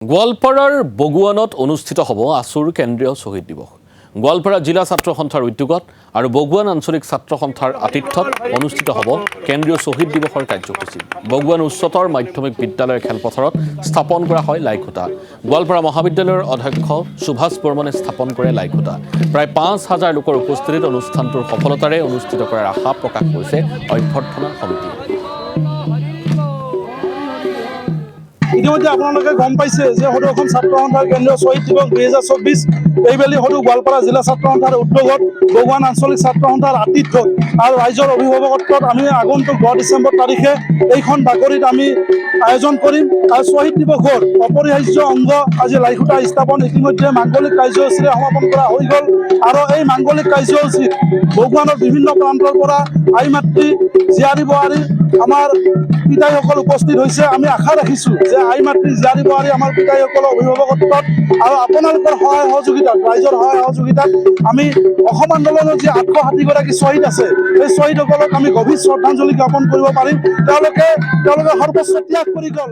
গোৱালপাৰাৰ বগুৱানত অনুষ্ঠিত হ'ব আসুৰ কেন্দ্ৰীয় শ্বহীদ দিৱস। গোৱালপাৰা জিলা ছাত্ৰ সন্থাৰ উদ্যোগত আৰু বগুৱান আঞ্চলিক ছাত্ৰ সন্থাৰ আতিথ্যত অনুষ্ঠিত হ'ব কেন্দ্ৰীয় শ্বহীদ দিৱসৰ কাৰ্যসূচী। বগুৱান উচ্চতৰ মাধ্যমিক বিদ্যালয়ৰ খেলপথাৰত স্থাপন কৰা হয় লাইখুঁটা। গোৱালপাৰা মহাবিদ্যালয়ৰ অধ্যক্ষ সুভাষ বৰ্মনে স্থাপন কৰে লাইখুঁটা। প্ৰায় ৫,০০০ লোকৰ উপস্থিতিত অনুষ্ঠানটোৰ সফলতাৰে অনুষ্ঠিত কৰাৰ আশা প্ৰকাশ কৰিছে অভ্যৰ্থনা সমিতিয়ে। ইতিমধ্যে আপোনালোকে গম পাইছে যে সদৌ অসম ছাত্ৰ সন্থাৰ কেন্দ্ৰীয় শ্বহীদ দিৱস ২০২৪ এইবেলি সদৌ গোৱালপাৰা জিলা ছাত্ৰ সন্থাৰ উদ্যোগত বগুৱান আঞ্চলিক ছাত্ৰ সন্থাৰ আতিথ্যত আৰু ৰাইজৰ অভিভাৱকত্বত আমি আগন্তুক ১০ ডিচেম্বৰ তাৰিখে এইখন বাকৰিত আমি আয়োজন কৰিম। আৰু শ্বহীদ দিৱসৰ অপৰিহাৰ্য অংগ আজি লাইখুঁটা স্থাপন ইতিমধ্যে মাংগলিক কাৰ্যসূচীৰে সমাপন কৰা হৈ গ'ল। আৰু এই মাংগলিক কাৰ্যসূচীত বগুৱানৰ বিভিন্ন প্ৰান্তৰ পৰা আই মাতৃ জীয়াৰী বোৱাৰী আমাৰ পিতাইসকল উপস্থিত হৈছে। আমি আশা ৰাখিছোঁ যে আই মাতৃ জীয়াৰী বোৱাৰী আমাৰ পিতাইসকলৰ অভিভাৱকত্বত আৰু আপোনালোকৰ সহায় সহযোগিতাত ৰাইজৰ সহায় সহযোগিতাত আমি অসম আন্দোলনৰ যি ৮৬০গৰাকী শ্বহীদ আছে সেই শ্বহীদসকলক আমি গভীৰ শ্ৰদ্ধাঞ্জলি জ্ঞাপন কৰিব পাৰিম। তেওঁলোকে সৰ্বস্ব ত্যাগ কৰি গ'ল।